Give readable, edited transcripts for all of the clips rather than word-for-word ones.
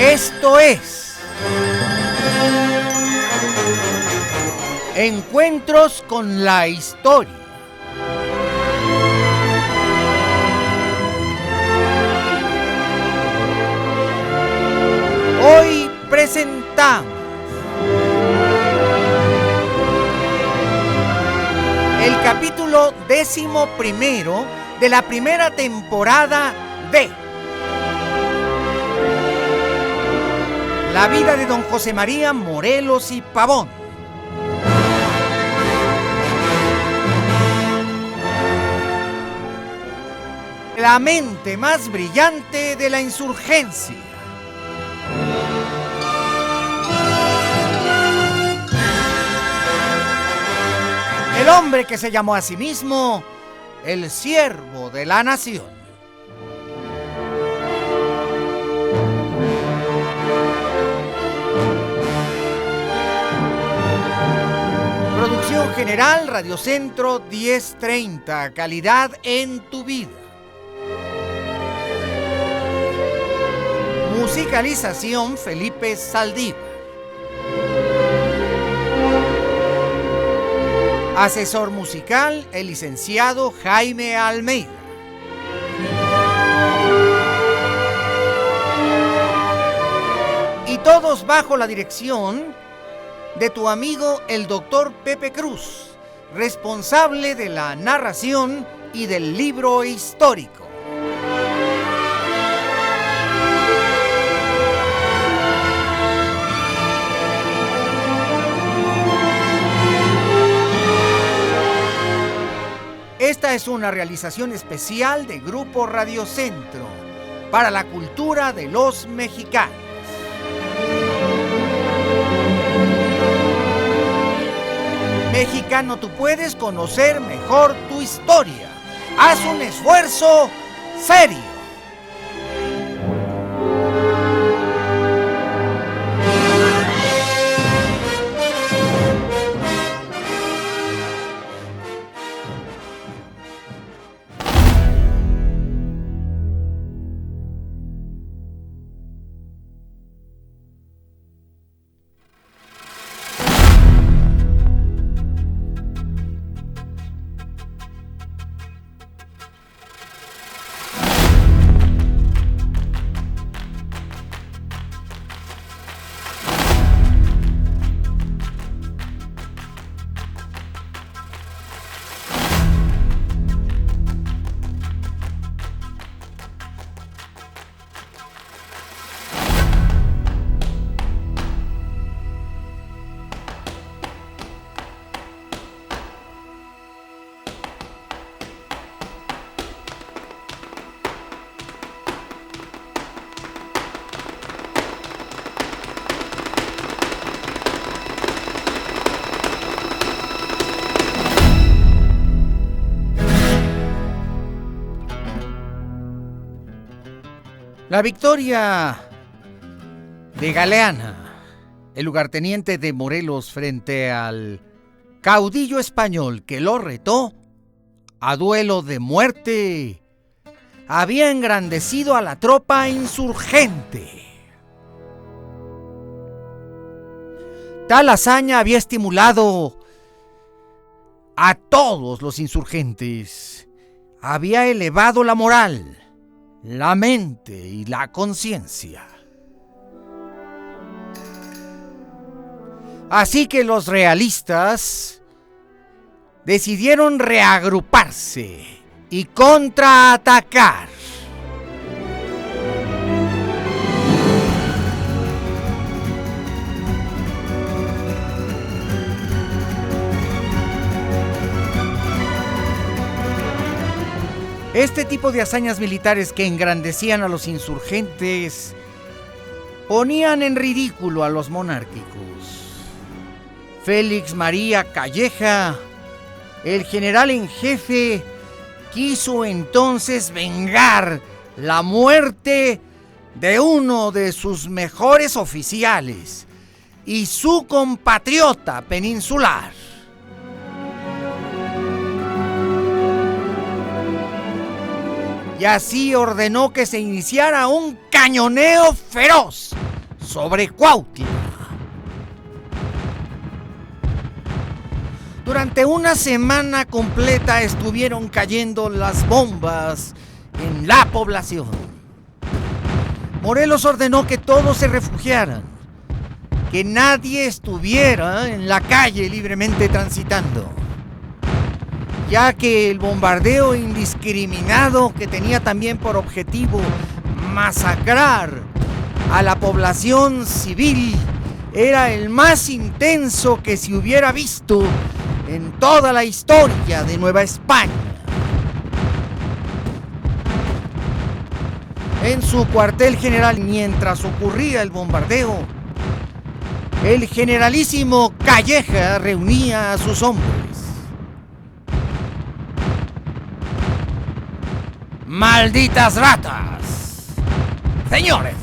Esto es Encuentros con la Historia. Hoy presentamos el capítulo 11 de la primera temporada de La vida de don José María Morelos y Pavón. La mente más brillante de la insurgencia. El hombre que se llamó a sí mismo el siervo de la nación. Producción general, Radio Centro 1030, calidad en tu vida. Musicalización, Felipe Saldívar. Asesor musical, el licenciado Jaime Almeida. Y todos bajo la dirección de tu amigo el doctor Pepe Cruz, responsable de la narración y del libro histórico. Esta es una realización especial de Grupo Radio Centro para la cultura de los mexicanos. Mexicano, tú puedes conocer mejor tu historia. Haz un esfuerzo serio. La victoria de Galeana, el lugarteniente de Morelos, frente al caudillo español que lo retó a duelo de muerte, había engrandecido a la tropa insurgente. Tal hazaña había estimulado a todos los insurgentes, había elevado la moral, la mente y la conciencia. Así que los realistas decidieron reagruparse y contraatacar. Este tipo de hazañas militares que engrandecían a los insurgentes ponían en ridículo a los monárquicos. Félix María Calleja, el general en jefe, quiso entonces vengar la muerte de uno de sus mejores oficiales y su compatriota peninsular. Y así ordenó que se iniciara un cañoneo feroz sobre Cuautla. Durante una semana completa estuvieron cayendo las bombas en la población. Morelos ordenó que todos se refugiaran, que nadie estuviera en la calle libremente transitando, ya que el bombardeo indiscriminado, que tenía también por objetivo masacrar a la población civil, era el más intenso que se hubiera visto en toda la historia de Nueva España. En su cuartel general, mientras ocurría el bombardeo, el generalísimo Calleja reunía a sus hombres. ¡Malditas ratas! Señores,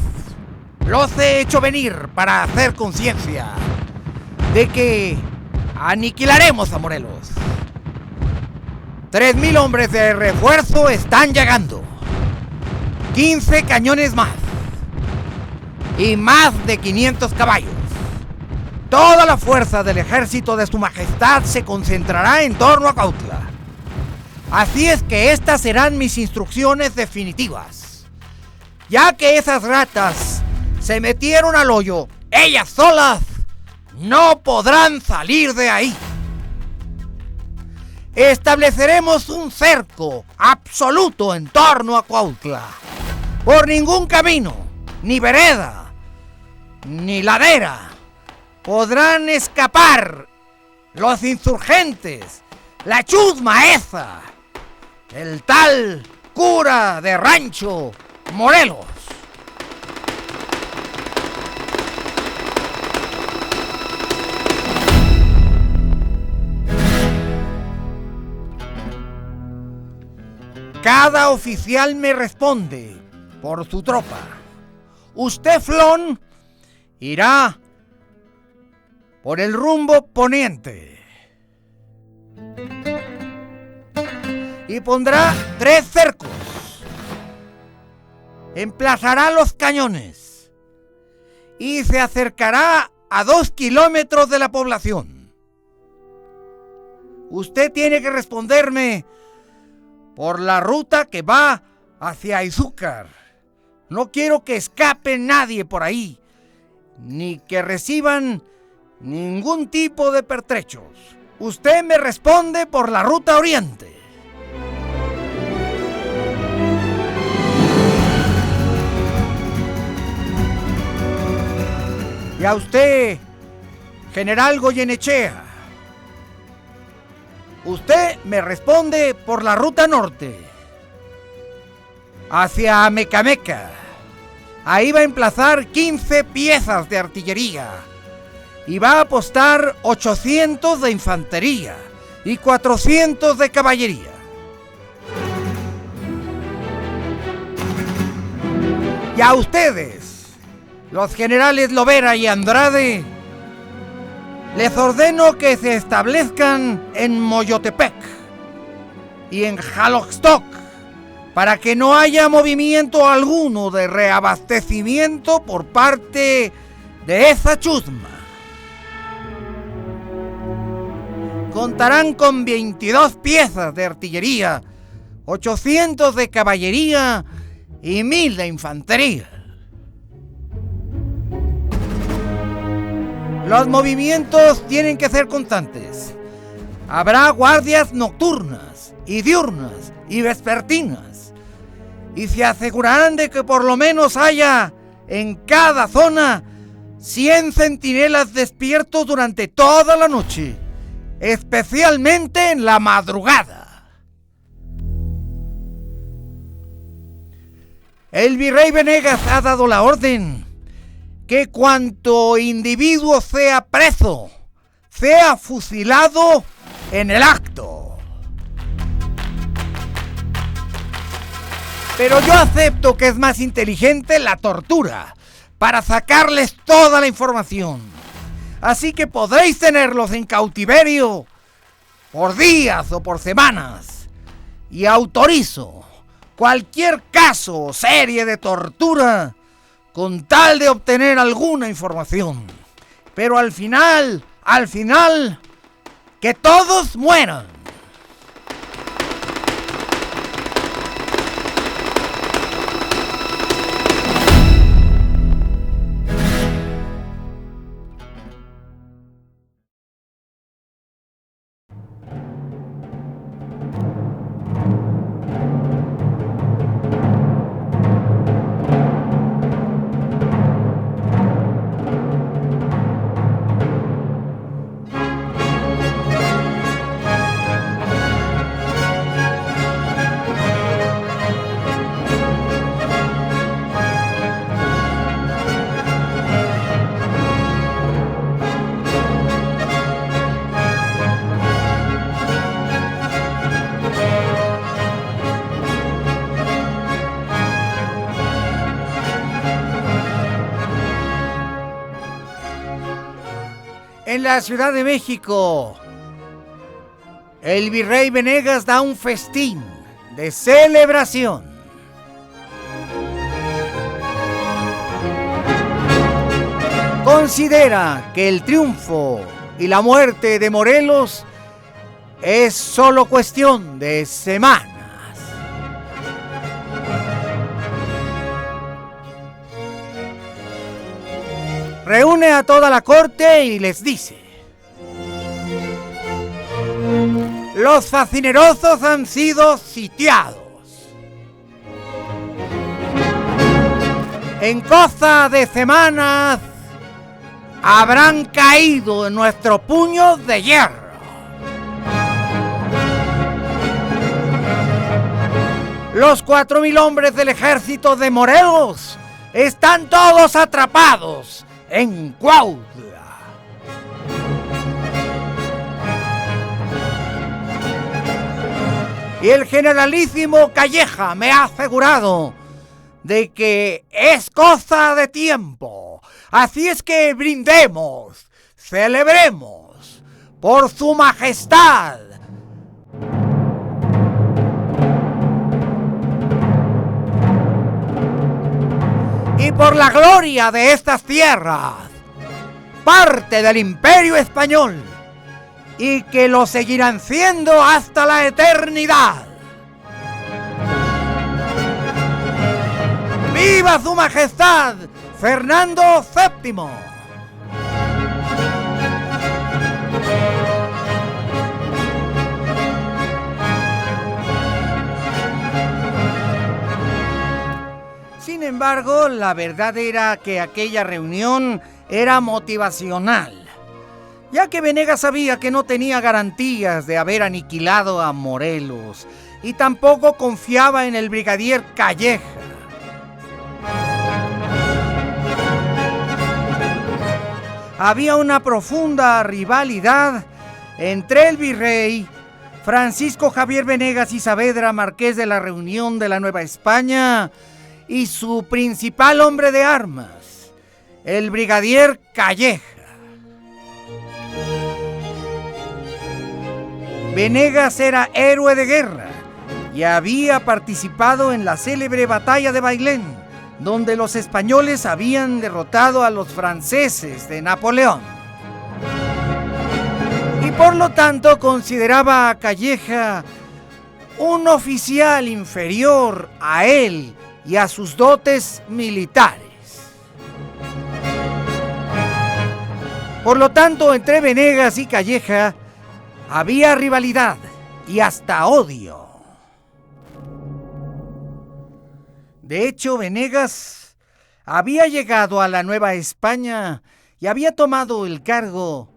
los he hecho venir para hacer conciencia de que aniquilaremos a Morelos. 3,000 hombres de refuerzo están llegando. 15 cañones más. Y más de 500 caballos. Toda la fuerza del ejército de su majestad se concentrará en torno a Cuautla. Así es que estas serán mis instrucciones definitivas. Ya que esas ratas se metieron al hoyo ellas solas, no podrán salir de ahí. Estableceremos un cerco absoluto en torno a Cuautla. Por ningún camino, ni vereda, ni ladera podrán escapar los insurgentes, la chusma esa, el tal cura de rancho Morelos. Cada oficial me responde por su tropa. Usted, Flon, irá por el rumbo poniente y pondrá 3 cercos. Emplazará los cañones y se acercará a 2 kilómetros de la población. Usted tiene que responderme por la ruta que va hacia Izúcar. No quiero que escape nadie por ahí, ni que reciban ningún tipo de pertrechos. Usted me responde por la ruta oriente. Y a usted, general Goyenechea, usted me responde por la ruta norte, hacia Amecameca. Ahí va a emplazar 15 piezas de artillería y va a apostar 800 de infantería y 400 de caballería. Y a ustedes, los generales Lovera y Andrade, les ordeno que se establezcan en Moyotepec y en Jalostoc para que no haya movimiento alguno de reabastecimiento por parte de esa chusma. Contarán con 22 piezas de artillería, 800 de caballería y 1000 de infantería. Los movimientos tienen que ser constantes. Habrá guardias nocturnas y diurnas y vespertinas. Y se asegurarán de que por lo menos haya en cada zona 100 centinelas despiertos durante toda la noche, especialmente en la madrugada. El virrey Venegas ha dado la orden que cuanto individuo sea preso, sea fusilado en el acto. Pero yo acepto que es más inteligente la tortura para sacarles toda la información. Así que podréis tenerlos en cautiverio por días o por semanas. Y autorizo cualquier caso o serie de tortura con tal de obtener alguna información. Pero al final, que todos mueran. En la Ciudad de México, el virrey Venegas da un festín de celebración. Considera que el triunfo y la muerte de Morelos es solo cuestión de semanas. Reúne a toda la corte y les dice: los facinerosos han sido sitiados. En cosa de semanas habrán caído en nuestros puños de hierro. Los 4,000 hombres del ejército de Morelos están todos atrapados en Cuautla. Y el generalísimo Calleja me ha asegurado de que es cosa de tiempo. Así es que brindemos, celebremos por su majestad. Y por la gloria de estas tierras, parte del Imperio Español, y que lo seguirán siendo hasta la eternidad. ¡Viva su majestad Fernando VII! Sin embargo, la verdad era que aquella reunión era motivacional, ya que Venegas sabía que no tenía garantías de haber aniquilado a Morelos y tampoco confiaba en el brigadier Calleja. Había una profunda rivalidad entre el virrey Francisco Javier Venegas y Saavedra, marqués de la Reunión de la Nueva España, y su principal hombre de armas, el brigadier Calleja. Venegas era héroe de guerra y había participado en la célebre batalla de Bailén, donde los españoles habían derrotado a los franceses de Napoleón. Y por lo tanto consideraba a Calleja un oficial inferior a él y a sus dotes militares. Por lo tanto, entre Venegas y Calleja había rivalidad y hasta odio. De hecho, Venegas había llegado a la Nueva España y había tomado el cargo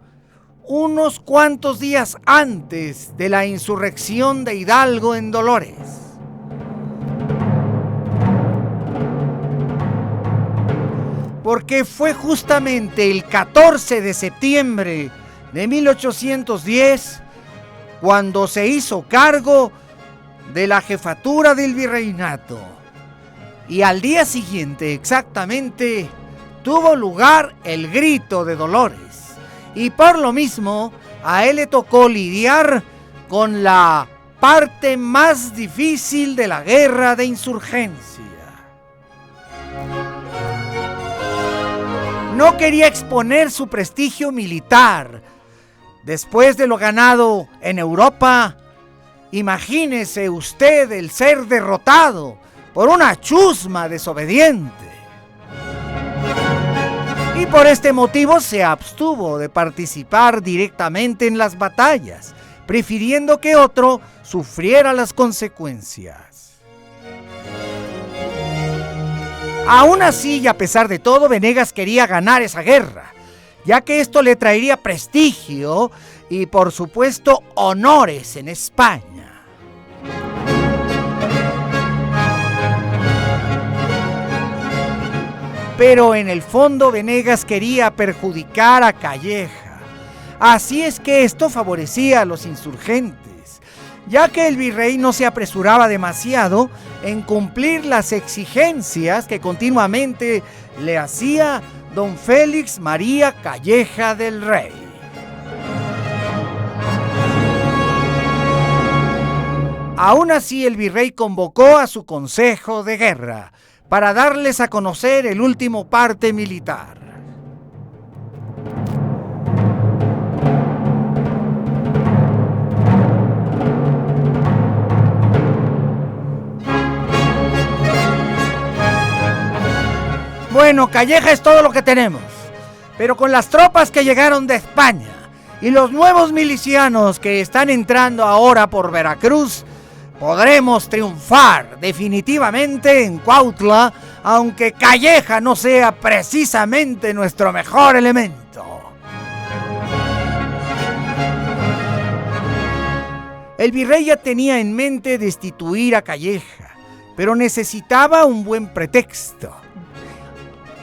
unos cuantos días antes de la insurrección de Hidalgo en Dolores. Porque fue justamente el 14 de septiembre de 1810 cuando se hizo cargo de la jefatura del virreinato y al día siguiente exactamente tuvo lugar el grito de Dolores, y por lo mismo a él le tocó lidiar con la parte más difícil de la guerra de insurgencia. No quería exponer su prestigio militar. Después de lo ganado en Europa, imagínese usted el ser derrotado por una chusma desobediente. Y por este motivo se abstuvo de participar directamente en las batallas, prefiriendo que otro sufriera las consecuencias. Aún así, y a pesar de todo, Venegas quería ganar esa guerra, ya que esto le traería prestigio y, por supuesto, honores en España. Pero en el fondo Venegas quería perjudicar a Calleja. Así es que esto favorecía a los insurgentes, ya que el virrey no se apresuraba demasiado en cumplir las exigencias que continuamente le hacía don Félix María Calleja del Rey. Aún así, el virrey convocó a su consejo de guerra para darles a conocer el último parte militar. Bueno, Calleja es todo lo que tenemos, pero con las tropas que llegaron de España y los nuevos milicianos que están entrando ahora por Veracruz, podremos triunfar definitivamente en Cuautla, aunque Calleja no sea precisamente nuestro mejor elemento. El virrey ya tenía en mente destituir a Calleja, pero necesitaba un buen pretexto.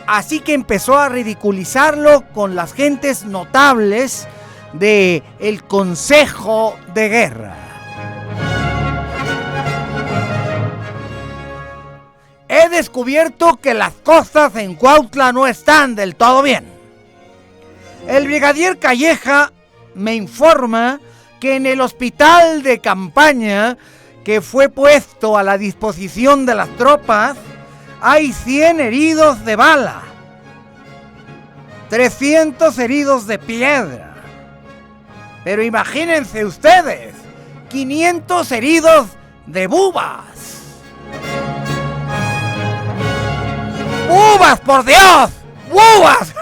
Así que empezó a ridiculizarlo con las gentes notables del Consejo de Guerra. He descubierto que las cosas en Cuautla no están del todo bien. El brigadier Calleja me informa que en el hospital de campaña que fue puesto a la disposición de las tropas hay 100 heridos de bala, 300 heridos de piedra. Pero imagínense ustedes, 500 heridos de bubas. ¡Bubas, por Dios! ¡Bubas!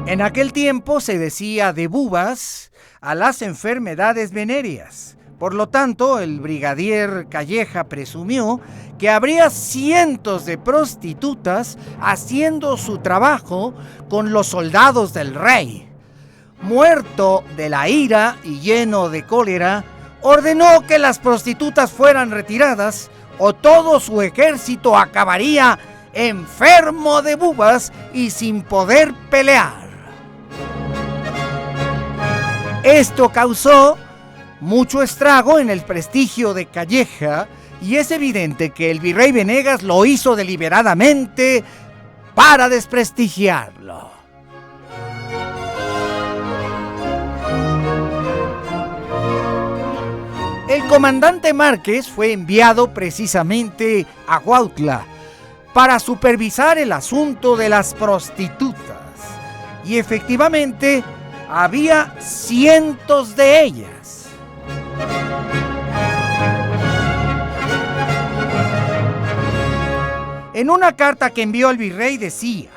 En aquel tiempo se decía de bubas a las enfermedades venéreas. Por lo tanto, el brigadier Calleja presumió que habría cientos de prostitutas haciendo su trabajo con los soldados del rey. Muerto de la ira y lleno de cólera, ordenó que las prostitutas fueran retiradas o todo su ejército acabaría enfermo de bubas y sin poder pelear. Esto causó mucho estrago en el prestigio de Calleja y es evidente que el virrey Venegas lo hizo deliberadamente para desprestigiarlo. El comandante Márquez fue enviado precisamente a Cuautla para supervisar el asunto de las prostitutas y efectivamente había cientos de ellas. En una carta que envió al virrey decía: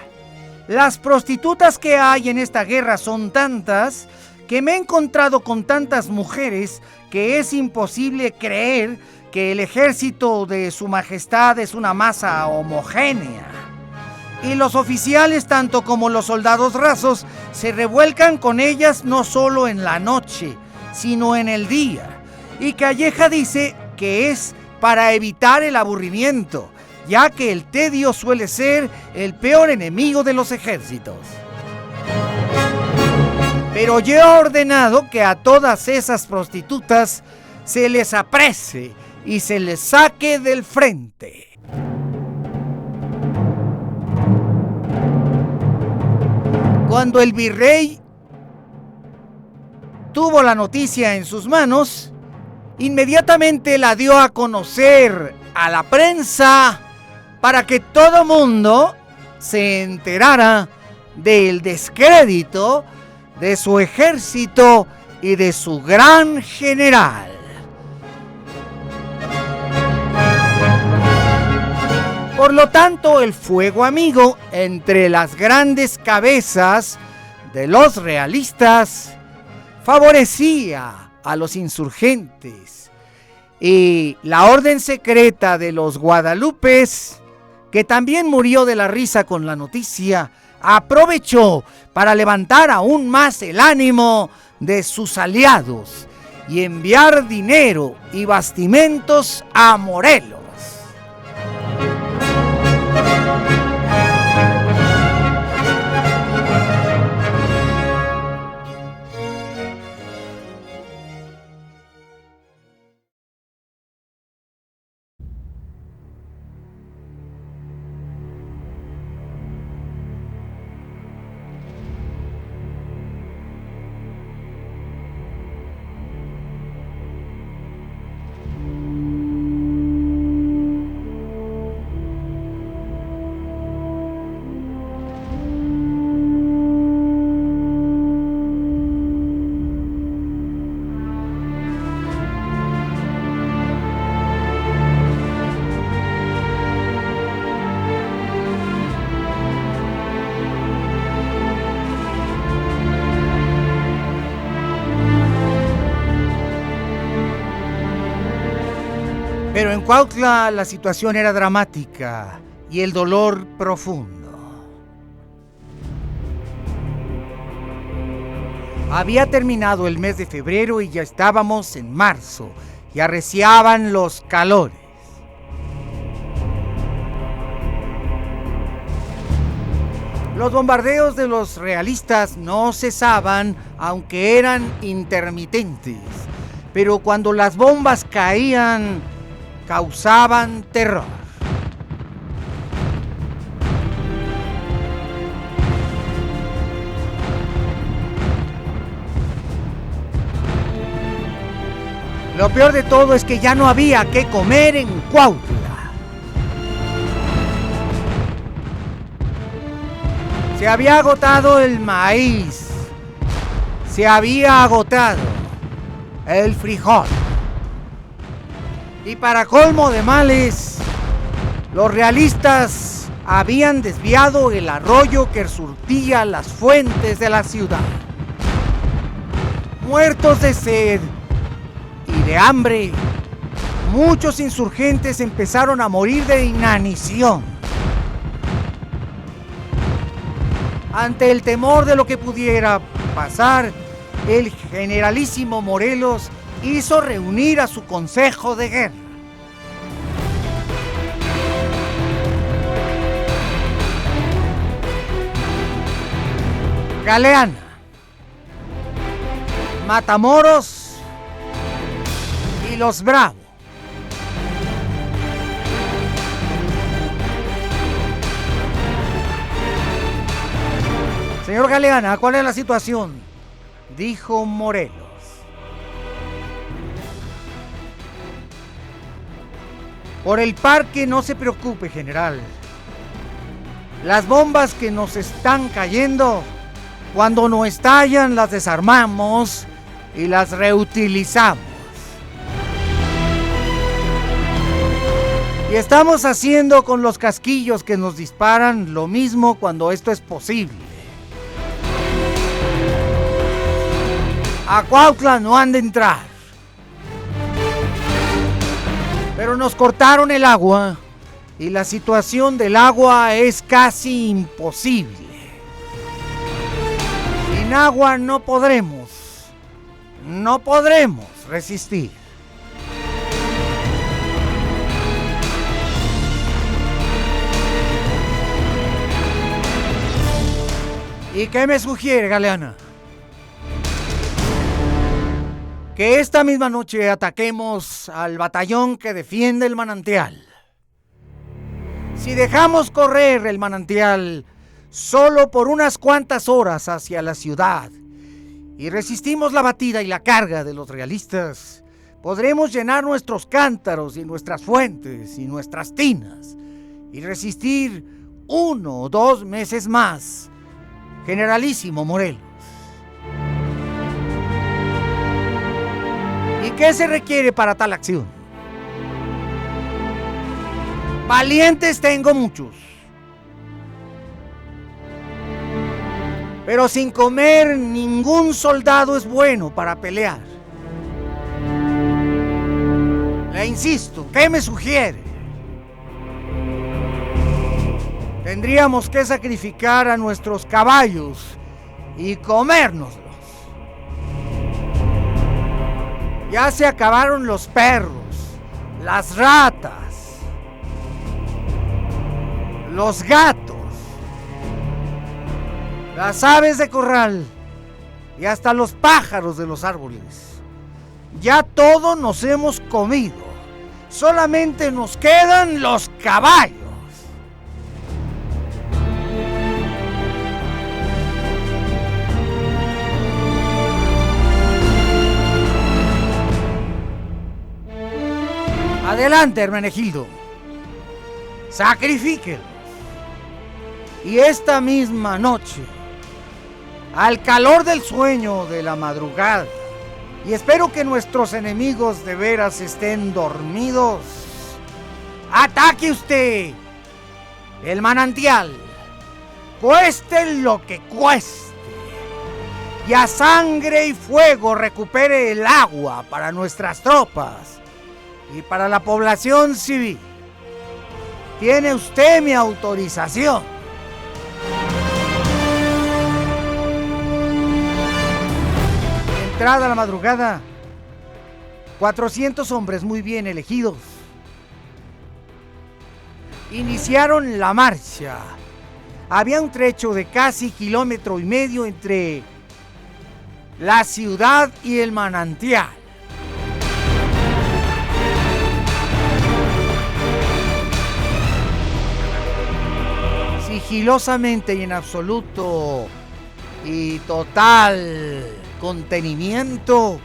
las prostitutas que hay en esta guerra son tantas que me he encontrado con tantas mujeres que es imposible creer que el ejército de su majestad es una masa homogénea. Y los oficiales, tanto como los soldados rasos, se revuelcan con ellas no solo en la noche, sino en el día. Y Calleja dice que es para evitar el aburrimiento, ya que el tedio suele ser el peor enemigo de los ejércitos. Pero yo he ordenado que a todas esas prostitutas se les aprese y se les saque del frente. Cuando el virrey tuvo la noticia en sus manos, inmediatamente la dio a conocer a la prensa para que todo mundo se enterara del descrédito de su ejército y de su gran general. Por lo tanto, el fuego amigo entre las grandes cabezas de los realistas favorecía a los insurgentes, y la orden secreta de los Guadalupes, que también murió de la risa con la noticia, aprovechó para levantar aún más el ánimo de sus aliados y enviar dinero y bastimentos a Morelos. Pero en Cuautla la situación era dramática y el dolor profundo. Había terminado el mes de febrero y ya estábamos en marzo y arreciaban los calores. Los bombardeos de los realistas no cesaban, aunque eran intermitentes, pero cuando las bombas caían, causaban terror. Lo peor de todo es que ya no había qué comer en Cuautla. Se había agotado el maíz, se había agotado el frijol. Y para colmo de males, los realistas habían desviado el arroyo que surtía las fuentes de la ciudad. Muertos de sed y de hambre, muchos insurgentes empezaron a morir de inanición. Ante el temor de lo que pudiera pasar, el generalísimo Morelos hizo reunir a su consejo de guerra. Galeana, Matamoros y los Bravo. Señor Galeana, ¿cuál es la situación?, dijo Morelos. Por el parque no se preocupe, general. Las bombas que nos están cayendo, cuando no estallan las desarmamos y las reutilizamos. Y estamos haciendo con los casquillos que nos disparan lo mismo cuando esto es posible. A Cuautla no han de entrar. Pero nos cortaron el agua y la situación del agua es casi imposible. Sin agua no podremos resistir. ¿Y qué me sugiere, Galeana? que esta misma noche ataquemos al batallón que defiende el manantial. Si dejamos correr el manantial solo por unas cuantas horas hacia la ciudad y resistimos la batida y la carga de los realistas, podremos llenar nuestros cántaros y nuestras fuentes y nuestras tinas y resistir 1 o 2 meses más. Generalísimo Morelos. ¿Y qué se requiere para tal acción? Valientes tengo muchos, pero sin comer ningún soldado es bueno para pelear. Le insisto, ¿qué me sugiere? Tendríamos que sacrificar a nuestros caballos y comérnoslos. Ya se acabaron los perros, las ratas, los gatos, las aves de corral y hasta los pájaros de los árboles. Ya todo nos hemos comido. Solamente nos quedan los caballos. Adelante, Hermenegildo. Sacrifíquenlos. Y esta misma noche, al calor del sueño de la madrugada, y espero que nuestros enemigos de veras estén dormidos, ataque usted el manantial, cueste lo que cueste, y a sangre y fuego recupere el agua para nuestras tropas y para la población civil. Tiene usted mi autorización. Entrada la madrugada, 400 hombres muy bien elegidos iniciaron la marcha. Había un trecho de casi 1,5 kilómetros entre la ciudad y el manantial. Sigilosamente y en absoluto y total contenimiento,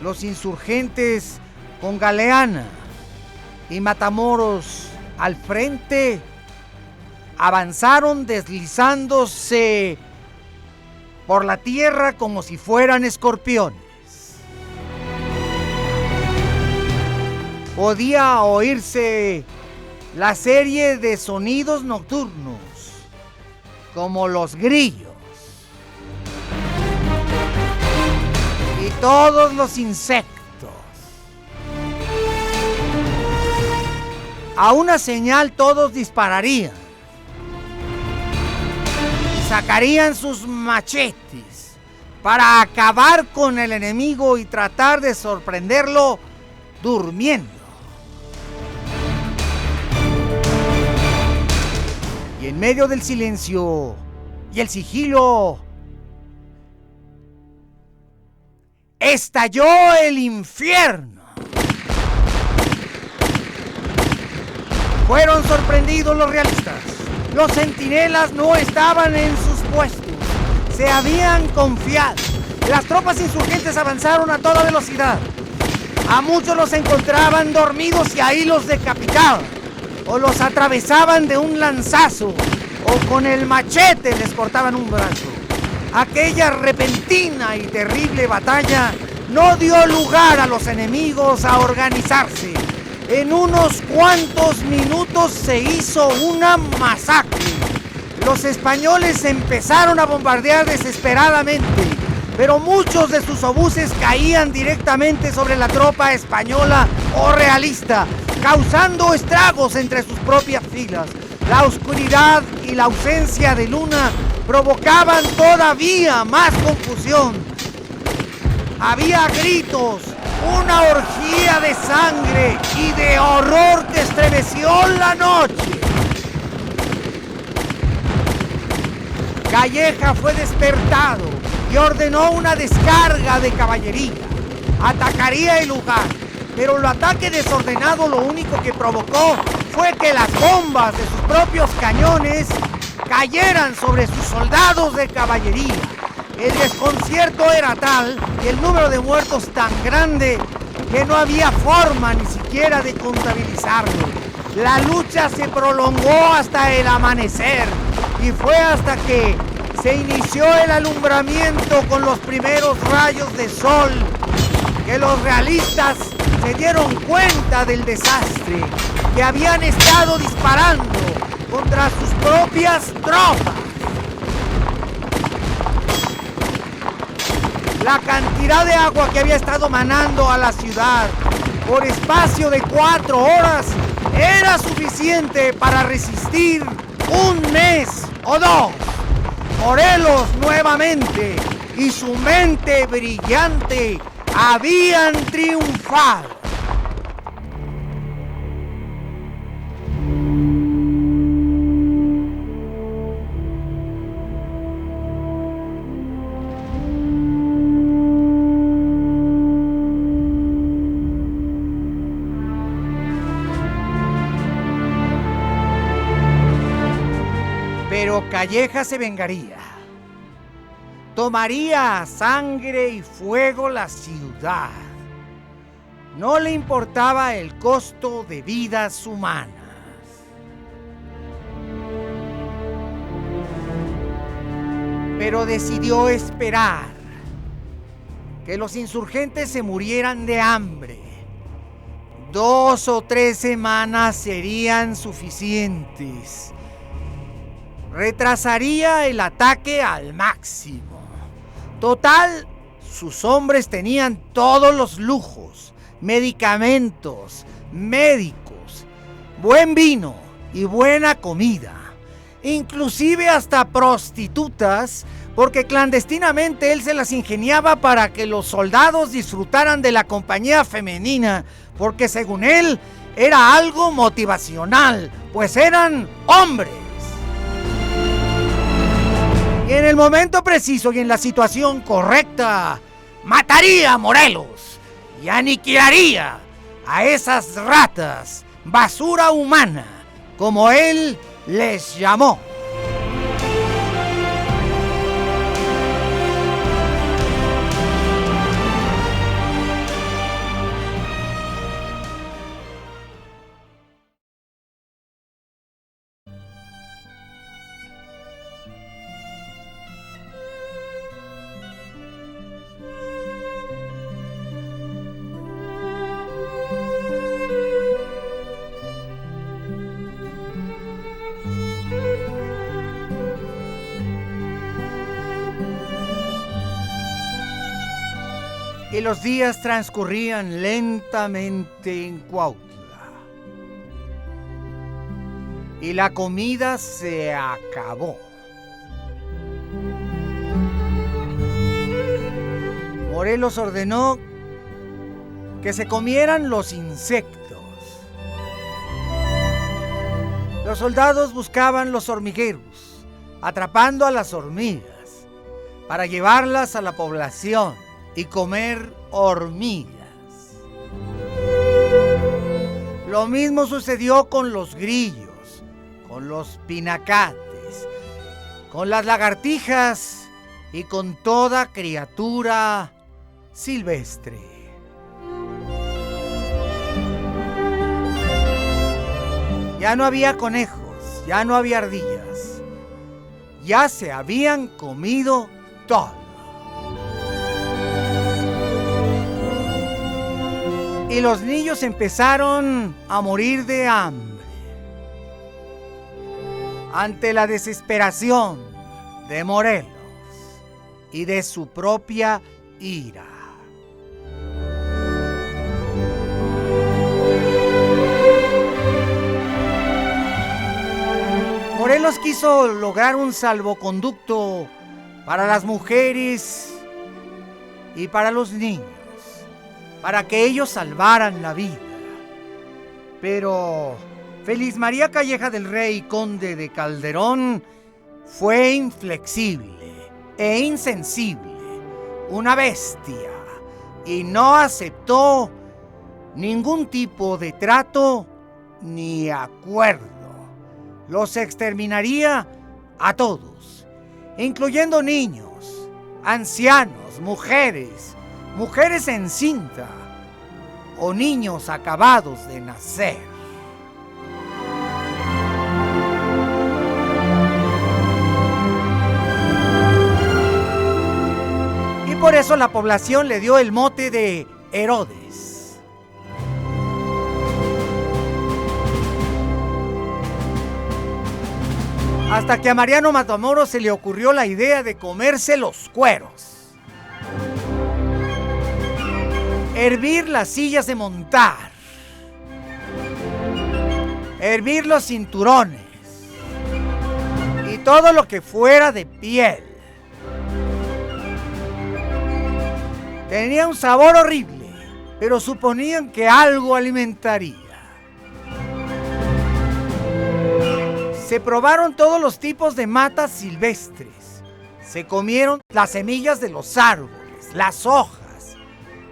los insurgentes con Galeana y Matamoros al frente avanzaron deslizándose por la tierra como si fueran escorpiones. Podía oírse la serie de sonidos nocturnos, como los grillos y todos los insectos. A una señal todos dispararían, sacarían sus machetes para acabar con el enemigo y tratar de sorprenderlo durmiendo. Y en medio del silencio y el sigilo, estalló el infierno. Fueron sorprendidos los realistas. Los centinelas no estaban en sus puestos. Se habían confiado. Las tropas insurgentes avanzaron a toda velocidad. A muchos los encontraban dormidos y ahí los decapitaban. O los atravesaban de un lanzazo. O con el machete les cortaban un brazo. Aquella repentina y terrible batalla no dio lugar a los enemigos a organizarse. En unos cuantos minutos se hizo una masacre. Los españoles empezaron a bombardear desesperadamente, pero muchos de sus obuses caían directamente sobre la tropa española o realista, causando estragos entre sus propias filas. La oscuridad y la ausencia de luna provocaban todavía más confusión. Había gritos, una orgía de sangre y de horror que estremeció la noche. Calleja fue despertado y ordenó una descarga de caballería. atacaría el lugar. Pero el ataque desordenado lo único que provocó fue que las bombas de sus propios cañones cayeran sobre sus soldados de caballería. El desconcierto era tal y el número de muertos tan grande que no había forma ni siquiera de contabilizarlo. La lucha se prolongó hasta el amanecer y fue hasta que se inició el alumbramiento con los primeros rayos de sol que los realistas se dieron cuenta del desastre, que habían estado disparando contra sus propias tropas. La cantidad de agua que había estado manando a la ciudad por espacio de 4 horas era suficiente para resistir 1 mes o 2. Morelos nuevamente y su mente brillante habían triunfado. Pero Calleja se vengaría. Tomaría a sangre y fuego la ciudad. No le importaba el costo de vidas humanas. Pero decidió esperar que los insurgentes se murieran de hambre. 2 o 3 semanas serían suficientes. Retrasaría el ataque al máximo. Total, sus hombres tenían todos los lujos, medicamentos, médicos, buen vino y buena comida. Inclusive hasta prostitutas, porque clandestinamente él se las ingeniaba para que los soldados disfrutaran de la compañía femenina, porque según él era algo motivacional, pues eran hombres. Y en el momento preciso y en la situación correcta, mataría a Morelos y aniquilaría a esas ratas, basura humana, como él les llamó. Y los días transcurrían lentamente en Cuautla. Y la comida se acabó. Morelos ordenó que se comieran los insectos. Los soldados buscaban los hormigueros, atrapando a las hormigas para llevarlas a la población y comer hormigas. Lo mismo sucedió con los grillos, con los pinacates, con las lagartijas y con toda criatura silvestre. Ya no había conejos, ya no había ardillas, ya se habían comido todo. Y los niños empezaron a morir de hambre. Ante la desesperación de Morelos y de su propia ira. Morelos quiso lograr un salvoconducto para las mujeres y para los niños, para que ellos salvaran la vida. Pero Félix María Calleja del Rey, conde de Calderón, fue inflexible e insensible, una bestia, y no aceptó ningún tipo de trato ni acuerdo. Los exterminaría a todos, incluyendo niños, ancianos, mujeres encinta o niños acabados de nacer. Y por eso la población le dio el mote de Herodes. Hasta que a Mariano Matamoros se le ocurrió la idea de comerse los cueros, hervir las sillas de montar, hervir los cinturones y todo lo que fuera de piel. Tenía un sabor horrible, pero suponían que algo alimentaría. Se probaron todos los tipos de matas silvestres. Se comieron las semillas de los árboles, las hojas,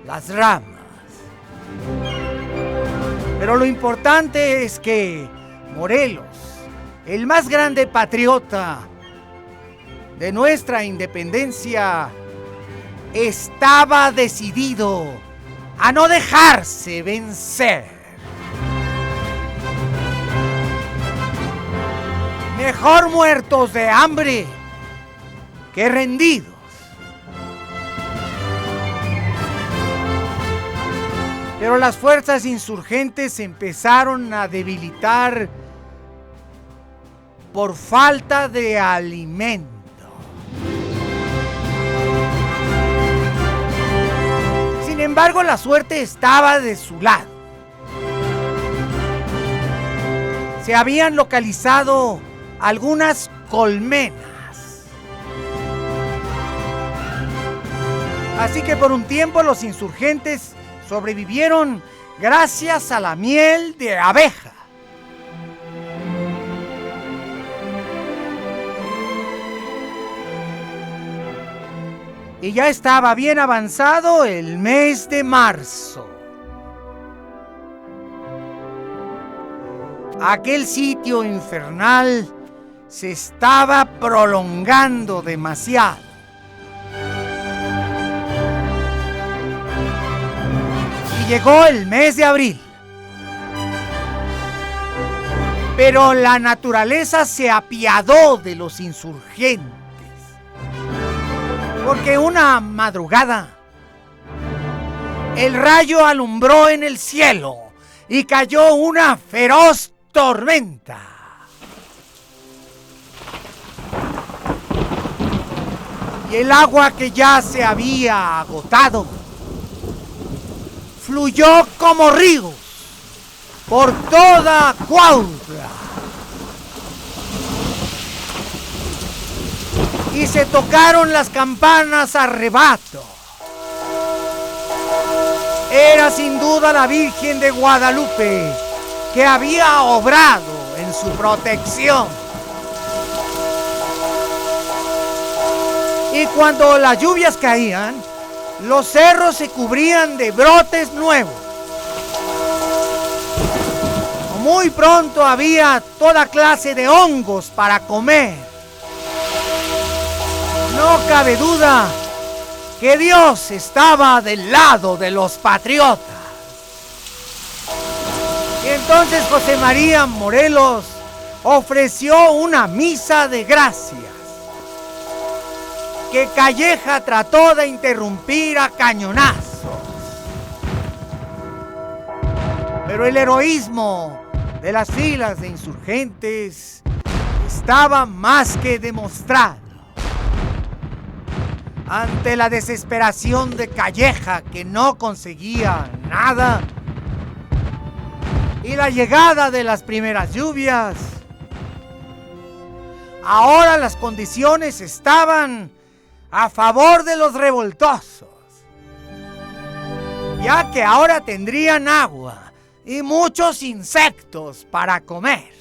las ramas. Pero lo importante es que Morelos, el más grande patriota de nuestra independencia, estaba decidido a no dejarse vencer. Mejor muertos de hambre que rendidos. Pero las fuerzas insurgentes se empezaron a debilitar por falta de alimento. Sin embargo, la suerte estaba de su lado. Se habían localizado algunas colmenas. Así que por un tiempo los insurgentes sobrevivieron gracias a la miel de abeja. Y ya estaba bien avanzado el mes de marzo. Aquel sitio infernal se estaba prolongando demasiado. Y llegó el mes de abril. Pero la naturaleza se apiadó de los insurgentes. Porque una madrugada, el rayo alumbró en el cielo y cayó una feroz tormenta. Y el agua que ya se había agotado fluyó como ríos por toda Cuautla. Y se tocaron las campanas a rebato. Era sin duda la Virgen de Guadalupe que había obrado en su protección. Y cuando las lluvias caían, los cerros se cubrían de brotes nuevos. Muy pronto había toda clase de hongos para comer. No cabe duda que Dios estaba del lado de los patriotas. Y entonces José María Morelos ofreció una misa de gracias que Calleja trató de interrumpir a cañonazos. Pero el heroísmo de las filas de insurgentes estaba más que demostrado. Ante la desesperación de Calleja, que no conseguía nada, y la llegada de las primeras lluvias, ahora las condiciones estaban a favor de los revoltosos, ya que ahora tendrían agua y muchos insectos para comer.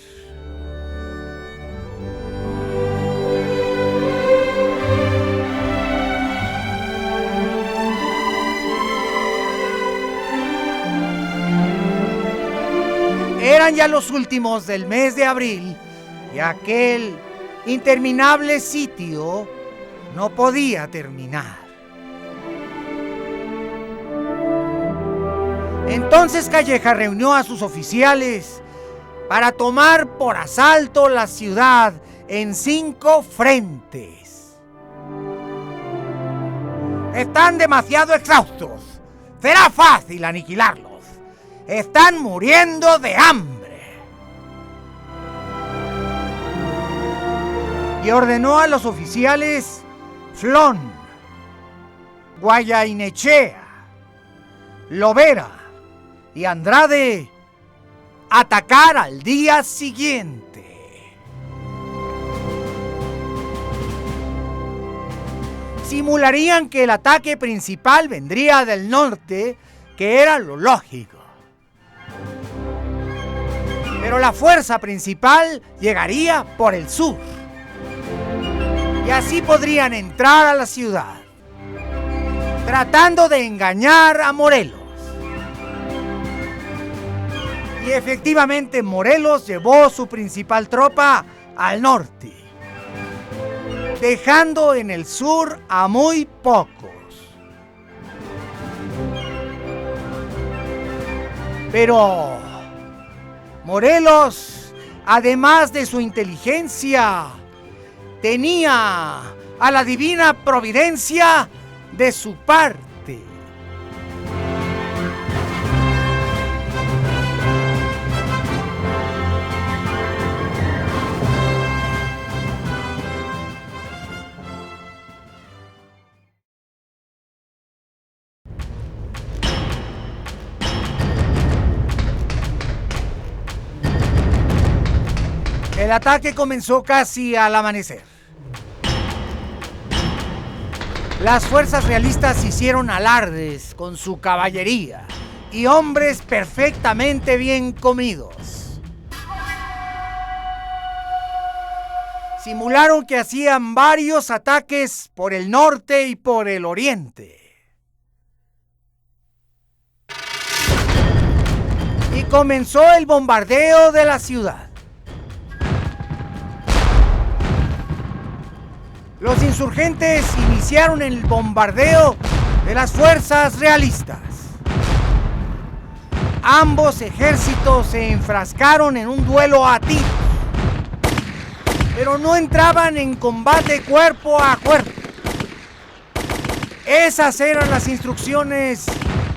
Eran ya los últimos del mes de abril y aquel interminable sitio no podía terminar. Entonces Calleja reunió a sus oficiales para tomar por asalto la ciudad en 5 frentes. Están demasiado exhaustos. Será fácil aniquilarlos. Están muriendo de hambre. Y ordenó a los oficiales Flón, Guayainechea, Lovera y Andrade atacar al día siguiente. Simularían que el ataque principal vendría del norte, que era lo lógico. Pero la fuerza principal llegaría por el sur. Y así podrían entrar a la ciudad, tratando de engañar a Morelos. Y efectivamente Morelos llevó su principal tropa al norte, dejando en el sur a muy pocos. Pero Morelos, además de su inteligencia, tenía a la divina providencia de su parte. El ataque comenzó casi al amanecer. Las fuerzas realistas hicieron alardes con su caballería y hombres perfectamente bien comidos. Simularon que hacían varios ataques por el norte y por el oriente. Y comenzó el bombardeo de la ciudad. Los insurgentes iniciaron el bombardeo de las fuerzas realistas. Ambos ejércitos se enfrascaron en un duelo a tiros, pero no entraban en combate cuerpo a cuerpo. Esas eran las instrucciones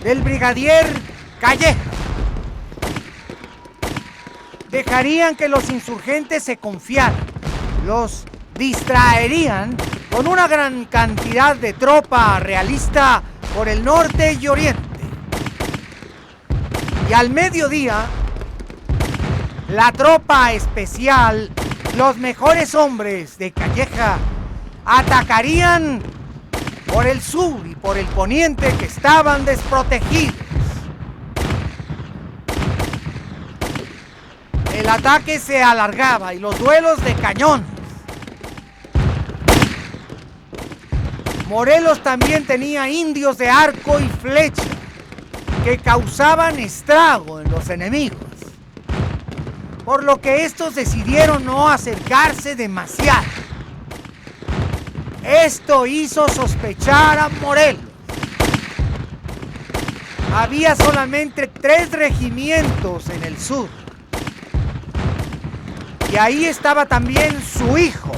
del brigadier Calleja. Dejarían que los insurgentes se confiaran, los distraerían con una gran cantidad de tropa realista por el norte y oriente. Y al mediodía, la tropa especial, los mejores hombres de Calleja, atacarían por el sur y por el poniente que estaban desprotegidos. El ataque se alargaba y los duelos de cañón. Morelos también tenía indios de arco y flecha que causaban estrago en los enemigos, por lo que estos decidieron no acercarse demasiado. Esto hizo sospechar a Morelos. Había solamente 3 regimientos en el sur. Y ahí estaba también su hijo,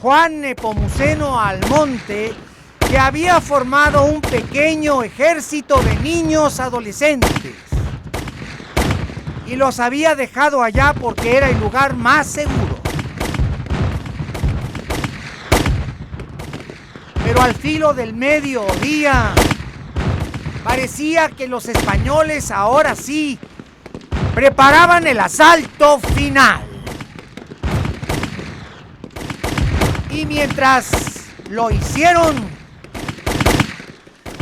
Juan Nepomuceno Almonte, que había formado un pequeño ejército de niños adolescentes y los había dejado allá porque era el lugar más seguro. Pero al filo del mediodía parecía que los españoles ahora sí preparaban el asalto final. Y mientras lo hicieron,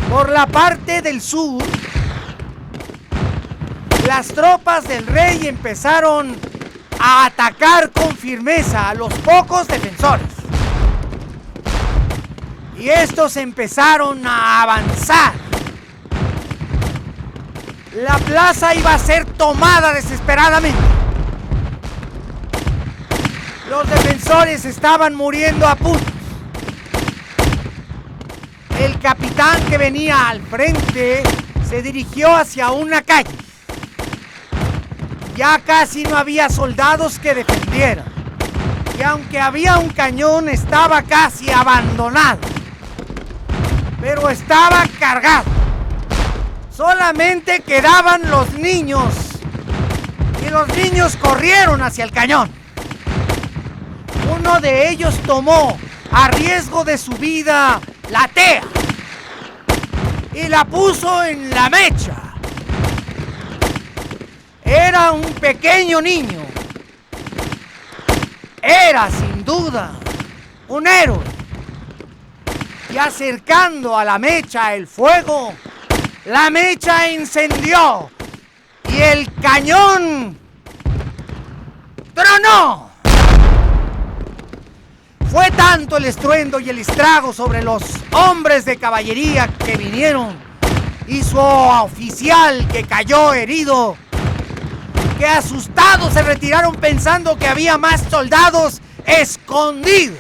por la parte del sur, las tropas del rey empezaron a atacar con firmeza a los pocos defensores. Y estos empezaron a avanzar. La plaza iba a ser tomada desesperadamente. Los defensores estaban muriendo a puños. El capitán que venía al frente se dirigió hacia una calle. Ya casi no había soldados que defendieran. Y aunque había un cañón, estaba casi abandonado. Pero estaba cargado. Solamente quedaban los niños. Y los niños corrieron hacia el cañón. Uno de ellos tomó, a riesgo de su vida, la tea y la puso en la mecha. Era un pequeño niño. Era, sin duda, un héroe. Y acercando a la mecha el fuego, la mecha incendió y el cañón tronó. Fue tanto el estruendo y el estrago sobre los hombres de caballería que vinieron y su oficial que cayó herido, que asustados se retiraron pensando que había más soldados escondidos.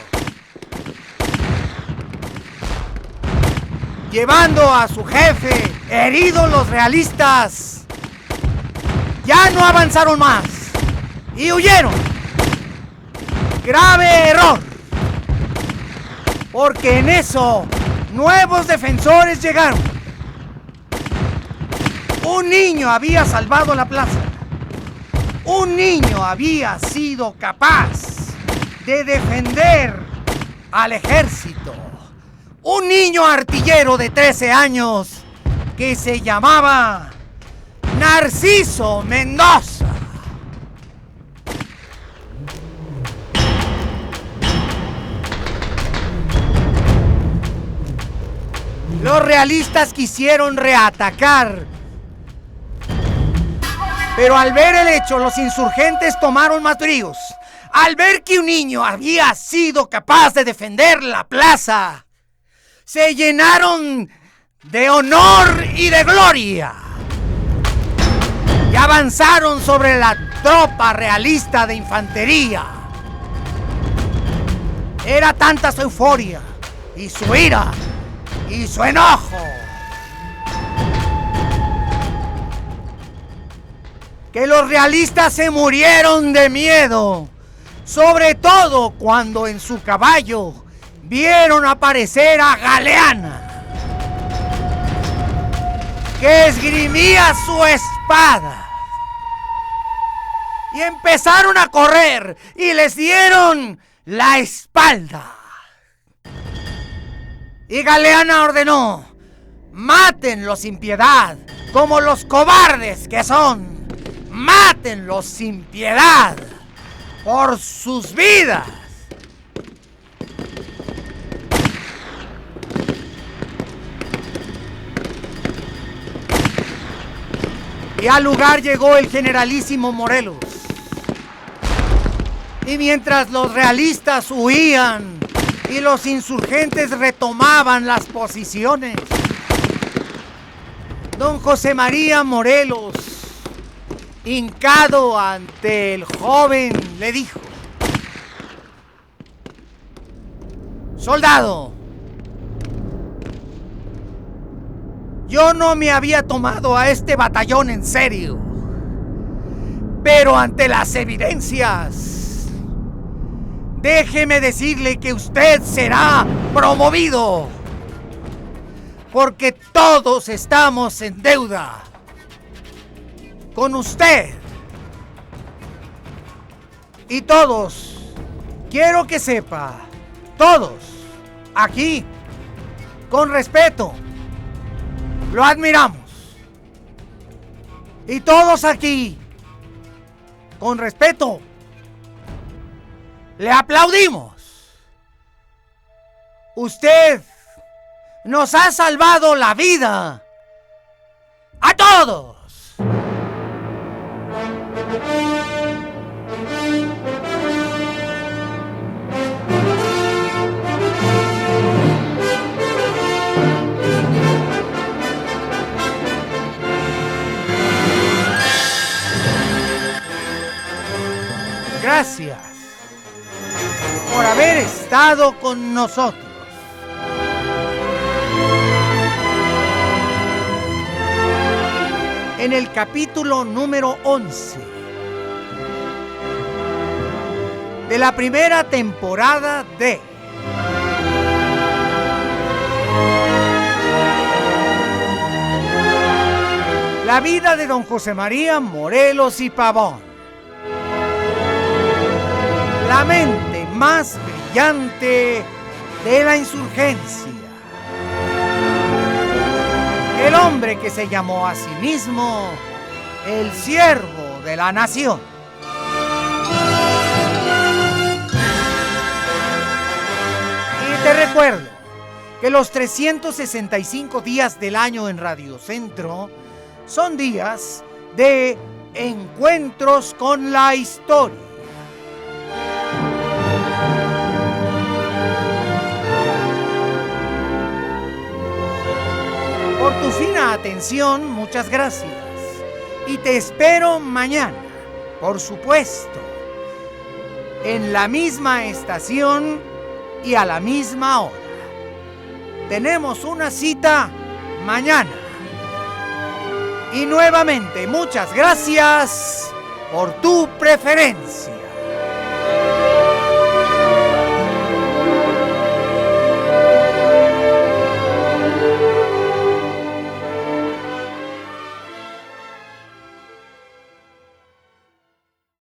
Llevando a su jefe heridos, los realistas ya no avanzaron más y huyeron. Grave error. Porque en eso, nuevos defensores llegaron. Un niño había salvado la plaza. Un niño había sido capaz de defender al ejército. Un niño artillero de 13 años que se llamaba Narciso Mendoza. Los realistas quisieron reatacar, pero al ver el hecho, los insurgentes tomaron más bríos. Al ver que un niño había sido capaz de defender la plaza, se llenaron de honor y de gloria y avanzaron sobre la tropa realista de infantería. Era tanta su euforia y su ira y su enojo que los realistas se murieron de miedo, sobre todo cuando en su caballo vieron aparecer a Galeana, que esgrimía su espada, y empezaron a correr y les dieron la espalda. Y Galeana ordenó: mátenlos sin piedad, como los cobardes que son. Mátenlos sin piedad, por sus vidas. Y al lugar llegó el generalísimo Morelos. Y mientras los realistas huían y los insurgentes retomaban las posiciones, don José María Morelos, hincado ante el joven, le dijo: soldado, yo no me había tomado a este batallón en serio, pero ante las evidencias, déjeme decirle que usted será promovido, porque todos estamos en deuda con usted. Y todos, quiero que sepa, todos, aquí, con respeto, lo admiramos. Y todos aquí, con respeto, le aplaudimos. Usted nos ha salvado la vida a todos. Gracias por haber estado con nosotros. En el capítulo número 11 de la primera temporada de La vida de don José María Morelos y Pavón, la mente más brillante de la insurgencia, el hombre que se llamó a sí mismo el siervo de la nación. Y te recuerdo que los 365 días del año en Radio Centro son días de encuentros con la historia. Por tu fina atención, muchas gracias. Y te espero mañana, por supuesto, en la misma estación y a la misma hora. Tenemos una cita mañana. Y nuevamente, muchas gracias por tu preferencia.